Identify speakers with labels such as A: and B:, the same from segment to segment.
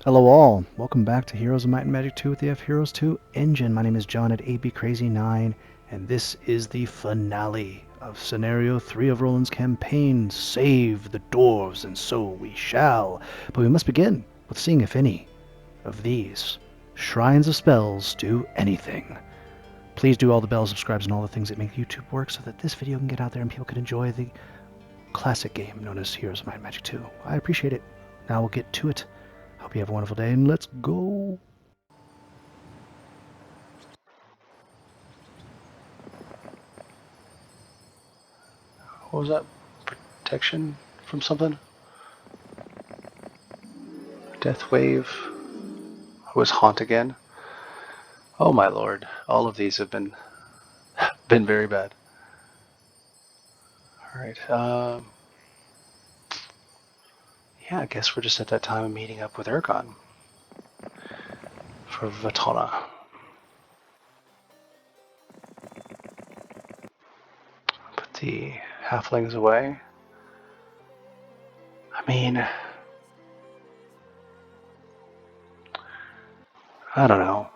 A: Hello all, welcome back to Heroes of Might and Magic 2 with the F Heroes 2 engine. My name is John at ABCrazy9, and this is the finale of Scenario 3 of Roland's campaign, Save the Dwarves, and so we shall. But we must begin with seeing if any of these shrines of spells do anything. Please do all the bells, subscribes, and all the things that make YouTube work so that this video can get out there and people can enjoy the classic game known as Heroes of Might and Magic 2. I appreciate it. Now we'll get to it. Hope you have a wonderful day, and let's go.
B: What was that? Protection from something? Death wave? Who was haunt again? Oh my lord! All of these have been very bad. All right. Yeah, I guess we're just at that time of meeting up with Ergon for Vatona. Put the halflings away. I mean, I don't know.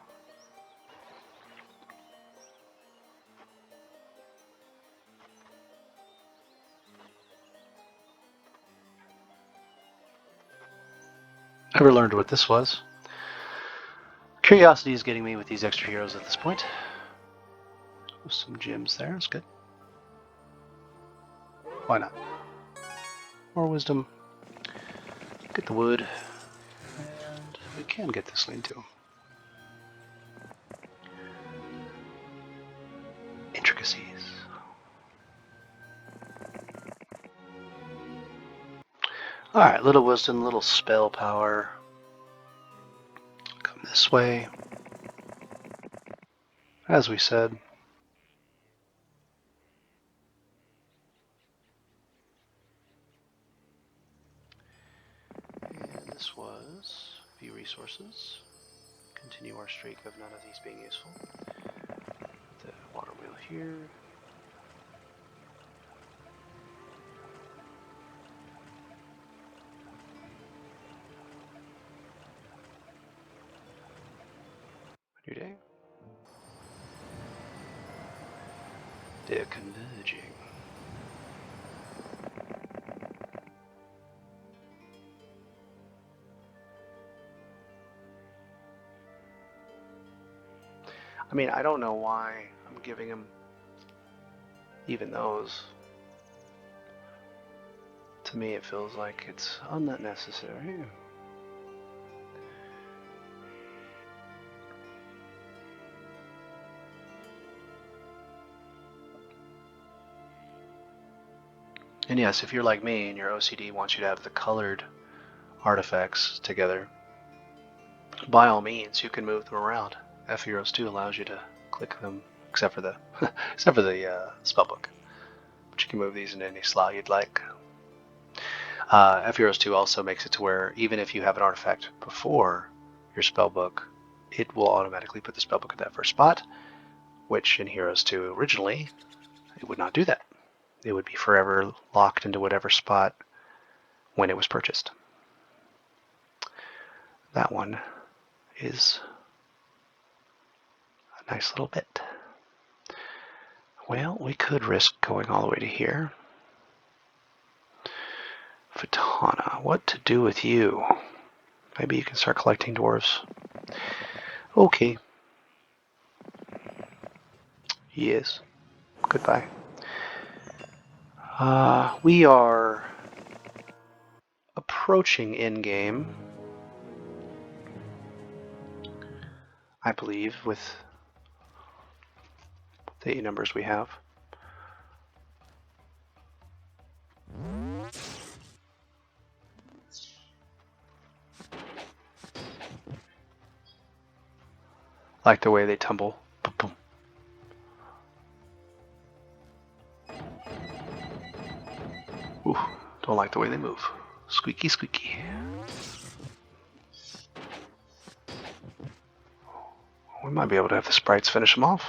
B: Never learned what this was. Curiosity is getting me with these extra heroes at this point. Some gems there, that's good. Why not? More wisdom. Get the wood. And we can get this lean too. Intricacies. Alright, little wisdom, little spell power. Come this way. As we said. And this was view resources. Continue our streak of none of these being useful. The water wheel here. New day. They're converging. I mean, I don't know why I'm giving him even those. To me, it feels like it's unnecessary. And yes, if you're like me and your OCD wants you to have the colored artifacts together, by all means, you can move them around. F Heroes 2 allows you to click them, except for the spellbook. But you can move these in any slot you'd like. F Heroes 2 also makes it to where even if you have an artifact before your spellbook, it will automatically put the spellbook at that first spot, which in Heroes 2 originally, it would not do that. It would be forever locked into whatever spot when it was purchased. That one is a nice little bit. Well, we could risk going all the way to here. Vatana, what to do with you? Maybe you can start collecting dwarves. Okay. Yes. Goodbye. We are approaching endgame, I believe, with the numbers we have. Like the way they tumble. Boom, boom. Ooh, don't like the way they move. Squeaky, squeaky. We might be able to have the sprites finish them off.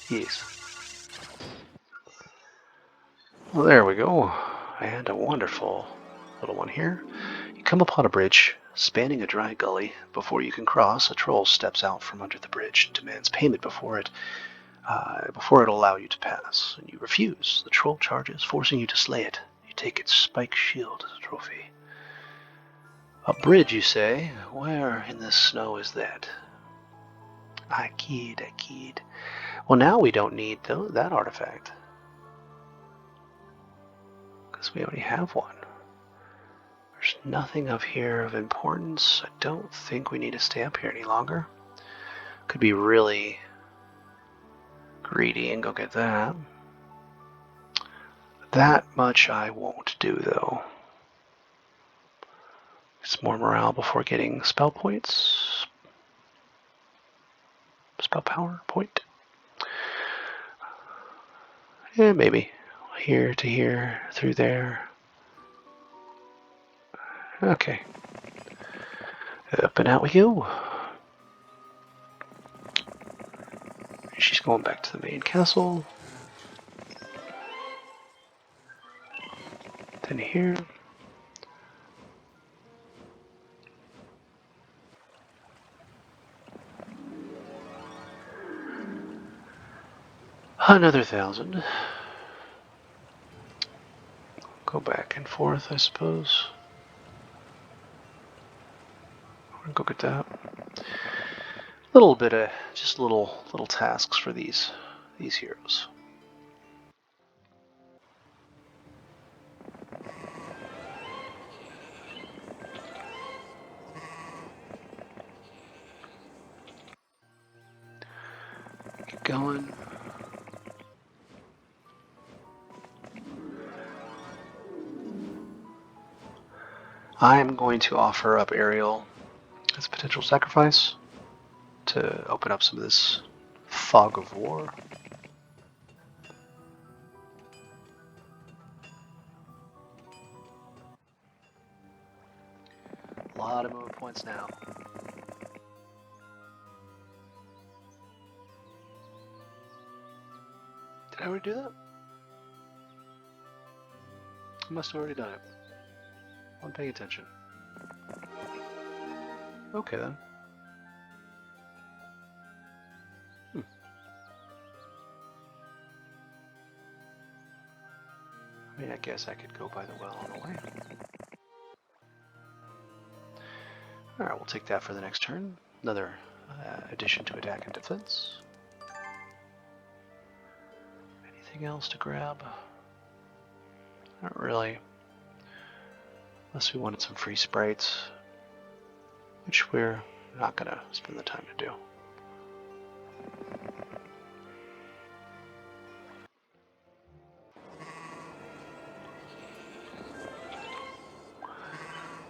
B: Yes. Well, there we go. And a wonderful little one here. You You come upon a bridge spanning a dry gully. Before you can cross, a troll steps out from under the bridge and demands payment before it'll allow you to pass. And you refuse. The troll charges, forcing you to slay it. You take its spiked shield as a trophy. A bridge, you say? Where in the snow is that? I kid. Well, now we don't need that artifact. Because we already have one. There's nothing up here of importance. I don't think we need to stay up here any longer. Could be really greedy and go get that. That much I won't do, though. It's more morale before getting spell points. Spell power point. Yeah, maybe. Here to here, through there. Okay. Up and out we go. She's going back to the main castle. Then here. Another 1,000. Go back and forth, I suppose. Go get that. Little bit of just little tasks for these heroes. Get going. I'm going to offer up Ariel as a potential sacrifice to open up some of this fog of war. A lot of movement points now. Did I already do that? I must have already done it. I'm paying attention. Okay then. I mean, I guess I could go by the well on the way. Alright, we'll take that for the next turn. Another addition to attack and defense. Anything else to grab? Not really. Unless we wanted some free sprites, which we're not going to spend the time to do.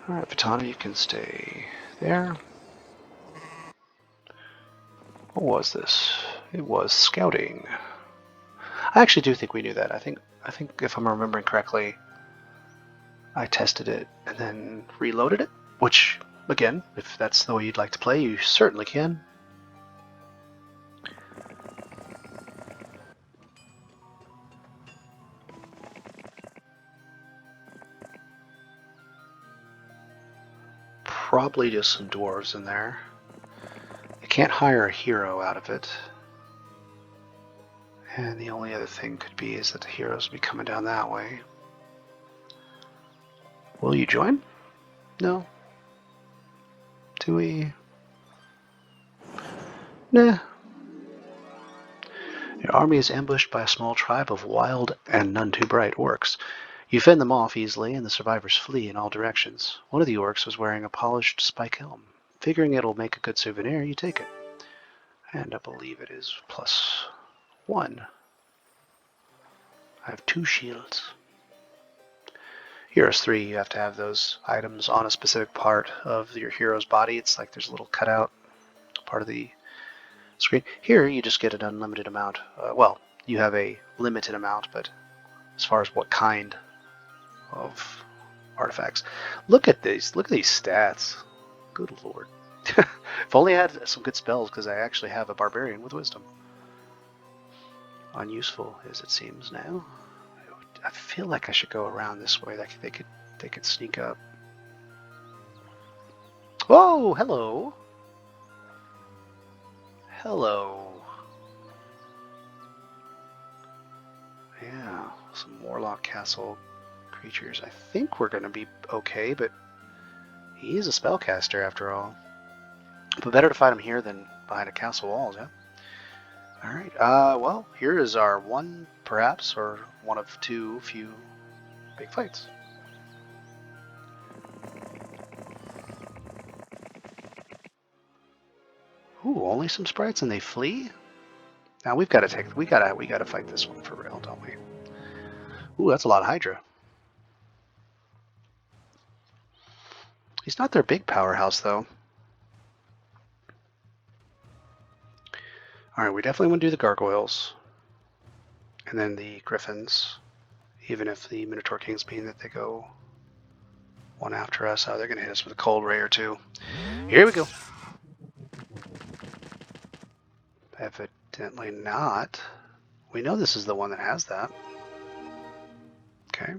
B: Alright, Vitana, you can stay there. What was this? It was scouting. I actually do think we knew that. I think if I'm remembering correctly, I tested it and then reloaded it, which, again, if that's the way you'd like to play, you certainly can. Probably just some dwarves in there. I can't hire a hero out of it. And the only other thing could be is that the heroes will be coming down that way. Will you join? No. Do we? Nah. Your army is ambushed by a small tribe of wild and none too bright orcs. You fend them off easily, and the survivors flee in all directions. One of the orcs was wearing a polished spike helm. Figuring it'll make a good souvenir, you take it. And I believe it is +1. I have 2 shields. Heroes 3, you have to have those items on a specific part of your hero's body. It's like there's a little cutout part of the screen. Here, you just get an unlimited amount. Well, you have a limited amount, but as far as what kind of artifacts. Look at these stats. Good lord. If only I had some good spells, because I actually have a barbarian with wisdom. Unuseful as it seems now. I feel like I should go around this way. They could sneak up. Whoa, hello. Hello. Yeah, some Warlock Castle creatures. I think we're going to be okay, but he is a spellcaster after all. But better to fight him here than behind a castle walls, yeah? Alright, well, here is our one, perhaps, or one of two few big fights. Ooh, only some sprites and they flee? Now we gotta fight this one for real, don't we? Ooh, that's a lot of Hydra. He's not their big powerhouse, though. Alright, we definitely want to do the gargoyles. And then the griffins. Even if the Minotaur Kings mean that they go one after us. Oh, they're going to hit us with a cold ray or two. Here we go. Evidently not. We know this is the one that has that. Okay.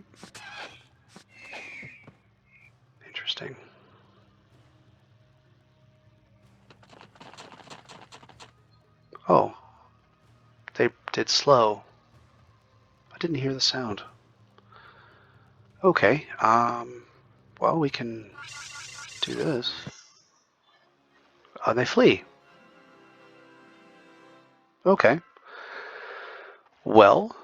B: Interesting. Oh. They did slow. I didn't hear the sound. Okay. Well, we can do this. Oh, they flee. Okay. Well,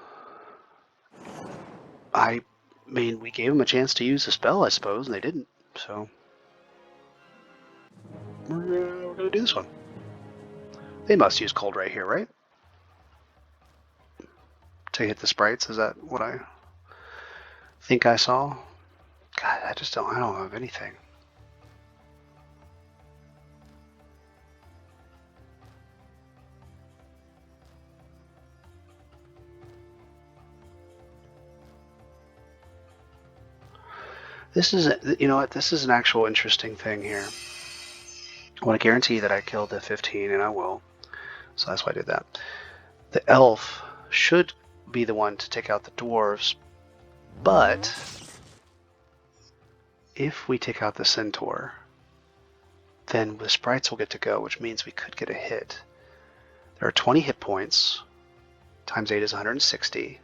B: I mean, we gave them a chance to use the spell, I suppose, and they didn't. So we're gonna do this one. They must use Cold Ray here, right? To hit the sprites. Is that what I think I saw? God, I don't have anything. This is, you know what? This is an actual interesting thing here. I want to guarantee that I killed the 15, and I will. So that's why I did that. The elf should be the one to take out the dwarves, but if we take out the centaur, then the sprites will get to go, which means we could get a hit. There are 20 hit points. Times 8 is 160.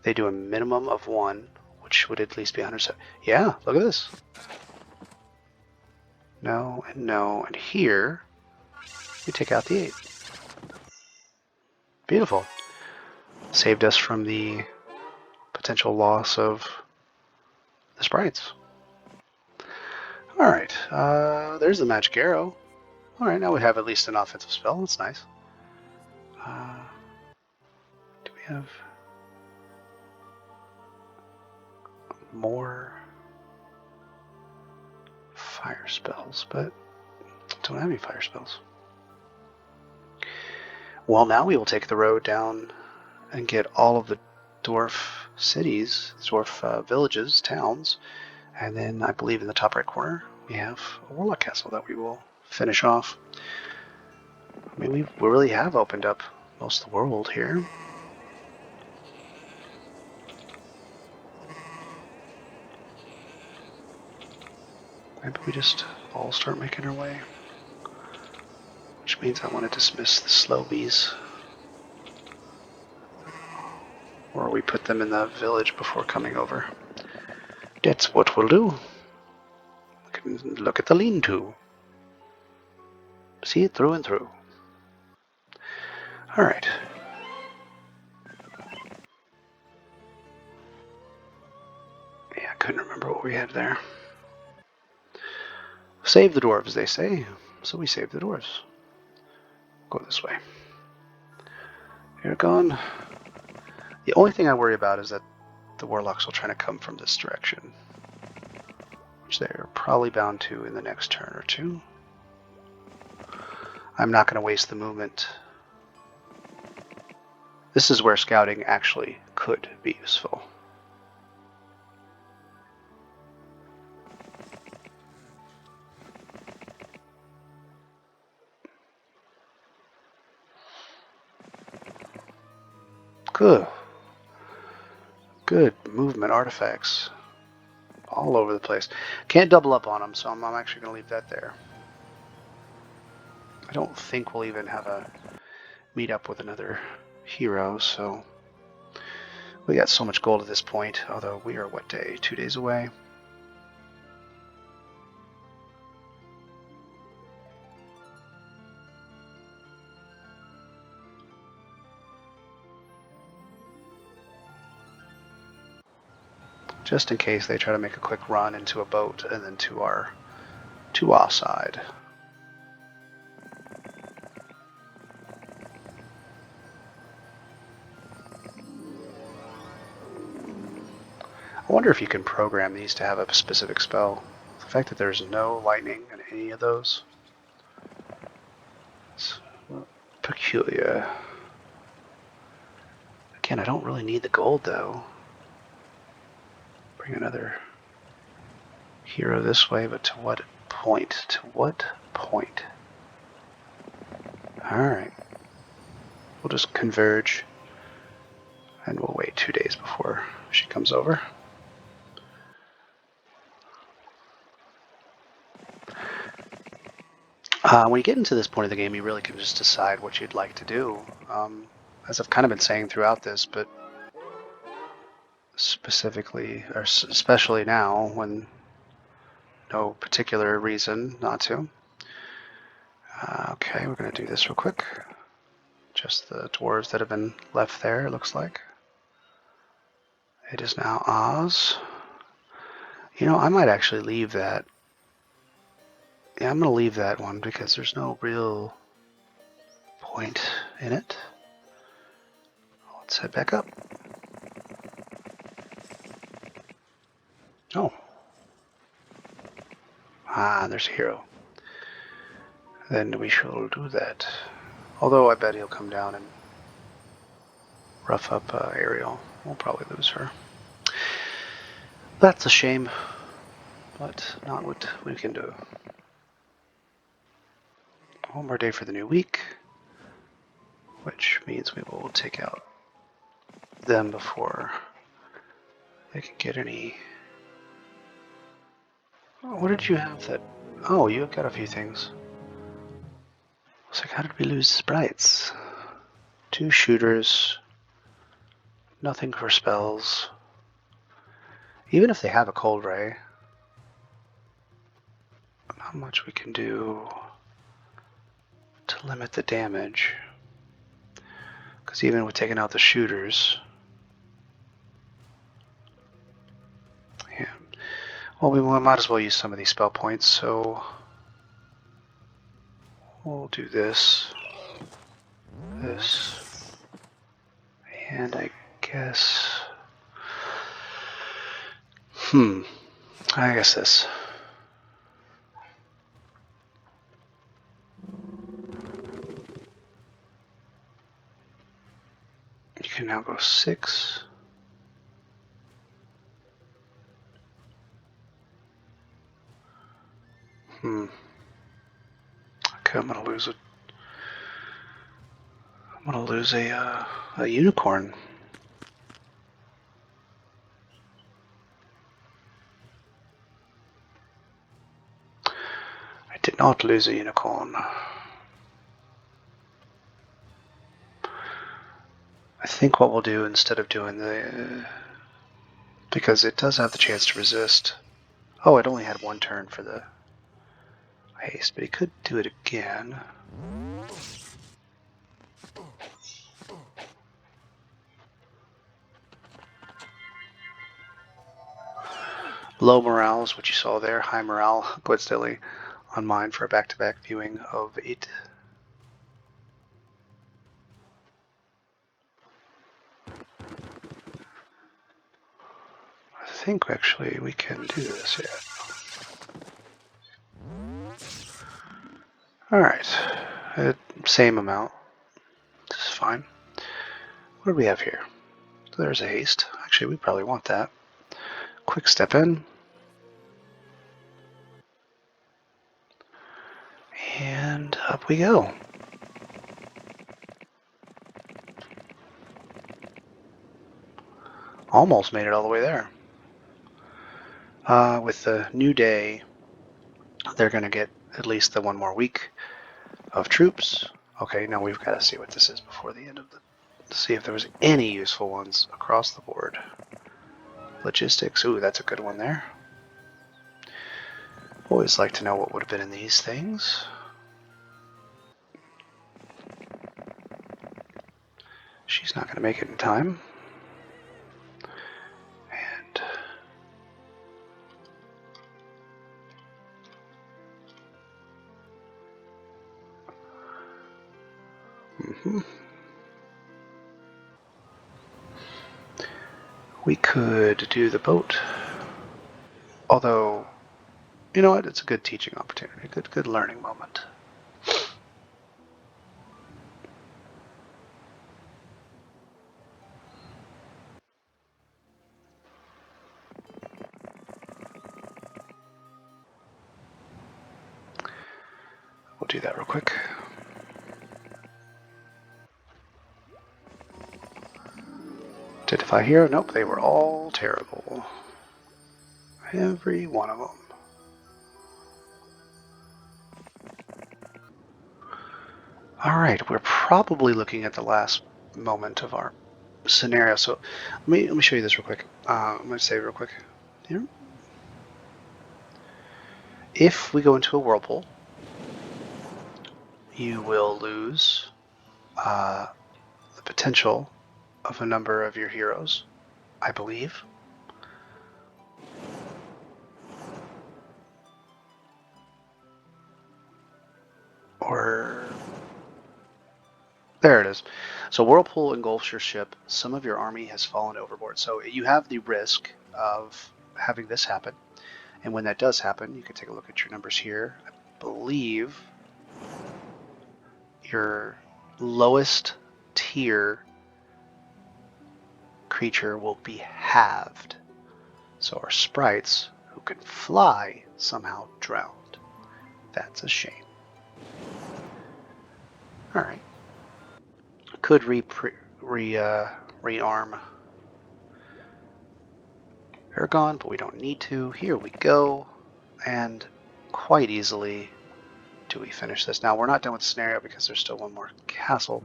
B: They do a minimum of 1, which would at least be 170. Yeah, look at this. No, and no, and here we take out the 8. Beautiful. Saved us from the potential loss of the sprites. Alright, there's the magic arrow. Alright, now we have at least an offensive spell. That's nice. Do we have more fire spells? But don't have any fire spells. Well, now we will take the road down and get all of the dwarf cities, dwarf villages, towns, and then I believe in the top right corner we have a warlock castle that we will finish off. I mean, we really have opened up most of the world here. Maybe we just all start making our way. Which means I want to dismiss the slow bees. Or we put them in the village before coming over. That's what we'll do. Look at the lean-to. See it through and through. Alright. Yeah, I couldn't remember what we had there. Save the dwarves, they say. So we save the dwarves. Go this way. You're gone. The only thing I worry about is that the warlocks will try to come from this direction, which they're probably bound to in the next turn or two. I'm not going to waste the movement. This is where scouting actually could be useful. Good. Good movement artifacts. all over the place. Can't double up on them, so I'm actually going to leave that there. I don't think we'll even have a meet up with another hero, so we got so much gold at this point, although we are, what day? 2 days away? Just in case they try to make a quick run into a boat and then to our side. I wonder if you can program these to have a specific spell. The fact that there's no lightning in any of those is peculiar. Again, I don't really need the gold though. Bring another hero this way, but to what point? To what point? Alright. We'll just converge and we'll wait 2 days before she comes over. When you get into this point of the game, you really can just decide what you'd like to do. As I've kind of been saying throughout this, but specifically, or especially now, when no particular reason not to. Okay, we're going to do this real quick. Just the dwarves that have been left there, it looks like. It is now Oz. You know, I might actually leave that. Yeah, I'm going to leave that one because there's no real point in it. Let's head back up. Oh. Ah, there's a hero. Then we shall do that. Although I bet he'll come down and rough up Ariel. We'll probably lose her. That's a shame, but not what we can do. One more day for the new week, which means we will take out them before they can get any. Oh, what did you have that? Oh, you've got a few things. It's like, how did we lose sprites? 2 shooters, nothing for spells. Even if they have a cold ray, not much we can do to limit the damage. Because even with taking out the shooters, yeah. Well, we might as well use some of these spell points, so we'll do this, and I guess, I guess this. You can now go 6. Okay, I'm gonna lose a unicorn. I did not lose a unicorn. I think what we'll do instead of doing the, because it does have the chance to resist. Oh, it only had 1 turn for the haste, but he could do it again. Low morale is what you saw there. High morale, coincidentally, on mine for a back-to-back viewing of it. I think actually we can do this yet. Alright, same amount. This is fine. What do we have here? So there's a haste. Actually, we probably want that. Quick step in. And up we go. Almost made it all the way there. With the new day, they're going to get at least the one more week of troops. Okay, now we've got to see what this is before the end of the... to see if there was any useful ones across the board. Logistics, ooh, that's a good one there. Always like to know what would have been in these things. She's not going to make it in time. And we could do the boat. Although, you know what? It's a good teaching opportunity. Good learning moment. We'll do that real quick. Identify hero? Nope, they were all terrible. Every one of them. Alright, we're probably looking at the last moment of our scenario. So let me show you this real quick. I'm going to save it real quick. Here. If we go into a whirlpool, you will lose the potential of a number of your heroes, I believe. Or there it is. So whirlpool engulfs your ship. Some of your army has fallen overboard. So you have the risk of having this happen. And when that does happen, you can take a look at your numbers here. I believe your lowest tier creature will be halved. So our sprites, who can fly, somehow drowned. That's a shame. Alright. Could rearm Aragon, but we don't need to. Here we go. And quite easily do we finish this. Now, we're not done with the scenario because there's still one more castle,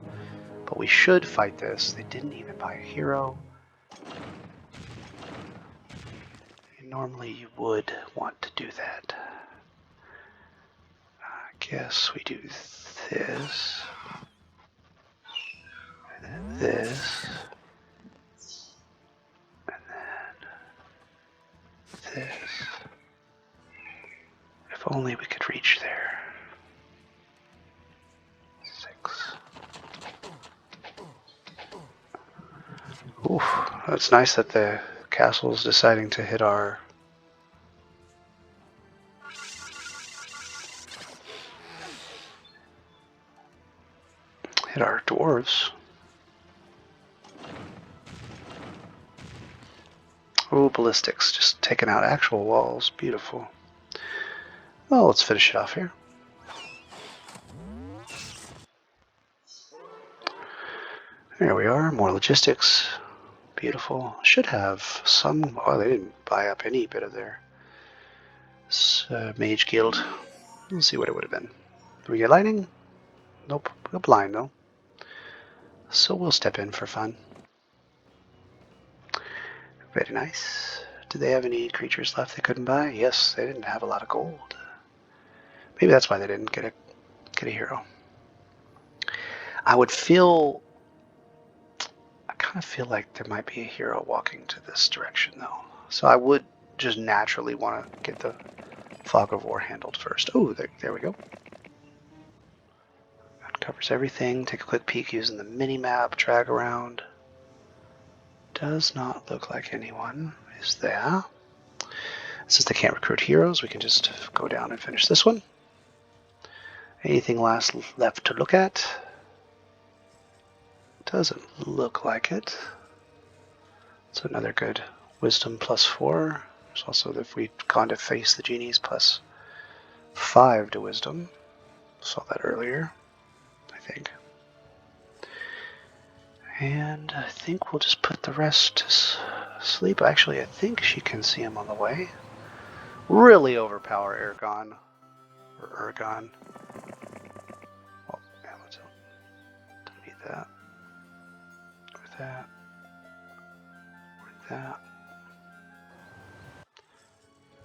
B: but we should fight this. They didn't even buy a hero. And normally you would want to do that. I guess we do this. And then this. And then this. If only we could reach there. 6. Oof, it's nice that the castle's deciding to hit our dwarves. Ooh, ballistics, just taking out actual walls. Beautiful. Well, let's finish it off here. There we are, more logistics. Beautiful. Should have some... Oh, they didn't buy up any bit of their mage guild. Let's see what it would have been. Do we get lightning? Nope. We're blind, though. So we'll step in for fun. Very nice. Do they have any creatures left they couldn't buy? Yes, they didn't have a lot of gold. Maybe that's why they didn't get a hero. I kind of feel like there might be a hero walking to this direction, though. So I would just naturally want to get the Fog of War handled first. Oh, there we go. That covers everything. Take a quick peek using the mini-map. Drag around. Does not look like anyone is there. Since they can't recruit heroes, we can just go down and finish this one. Anything left to look at? Doesn't look like it. It's another good wisdom +4. There's also, if we'd gone to face the genies, +5 to wisdom. Saw that earlier, I think. And I think we'll just put the rest to sleep. Actually, I think she can see him on the way. really overpower Ergon. Or Ergon. Oh, yeah, let's delete that. With that. With that.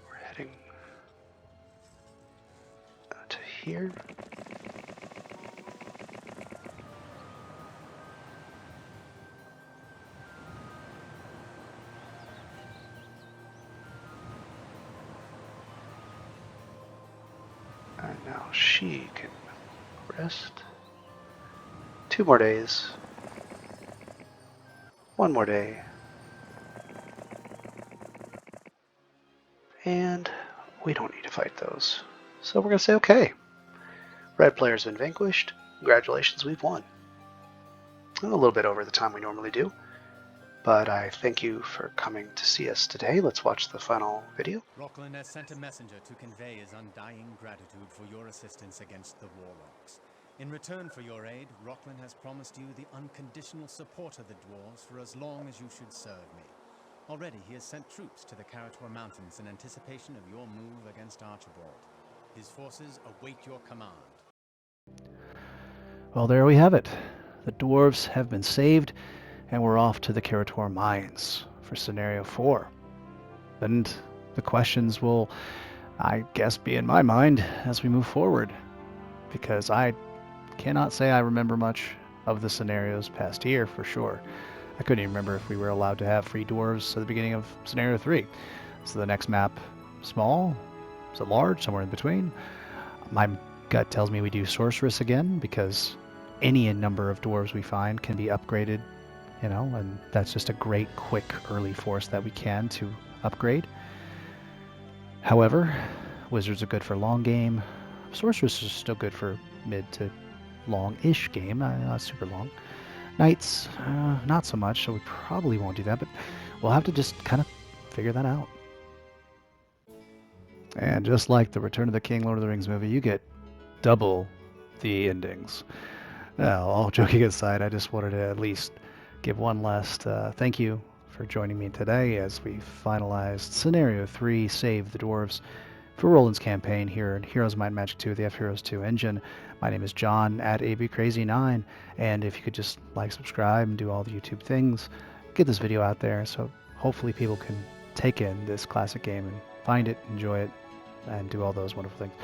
B: We're heading to here. And now she can rest. 2 more days. 1 more day. And we don't need to fight those. So we're going to say, okay. Red player's been vanquished. Congratulations, we've won. A little bit over the time we normally do. But I thank you for coming to see us today. Let's watch the final video.
C: Roland has sent a messenger to convey his undying gratitude for your assistance against the warlocks. In return for your aid, Roland has promised you the unconditional support of the dwarves for as long as you should serve me. Already he has sent troops to the Karator Mountains in anticipation of your move against Archibald. His forces await your command.
A: Well, there we have it. The dwarves have been saved, and we're off to the Karator Mines for Scenario 4. And the questions will, I guess, be in my mind as we move forward, because I cannot say I remember much of the scenarios past year for sure. I couldn't even remember if we were allowed to have free dwarves at the beginning of Scenario 3. So the next map, small? Is it large? Somewhere in between? My gut tells me we do Sorceress again, because any number of dwarves we find can be upgraded, you know, and that's just a great, quick, early force that we can to upgrade. However, wizards are good for long game. Sorceress is still good for mid to long-ish game, not super long. Knights, not so much, so we probably won't do that, but we'll have to just kind of figure that out. And just like the Return of the King Lord of the Rings movie, you get double the endings. Now, all joking aside, I just wanted to at least give one last thank you for joining me today as we finalized Scenario 3, Save the Dwarves, for Roland's campaign here in Heroes of Might and Magic 2, the F-Heroes 2 engine. My name is John at ABCrazy9, and if you could just like, subscribe, and do all the YouTube things, get this video out there so hopefully people can take in this classic game and find it, enjoy it, and do all those wonderful things.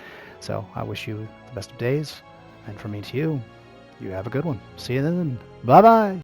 A: So I wish you the best of days, and from me to you, you have a good one. See you then. Bye-bye.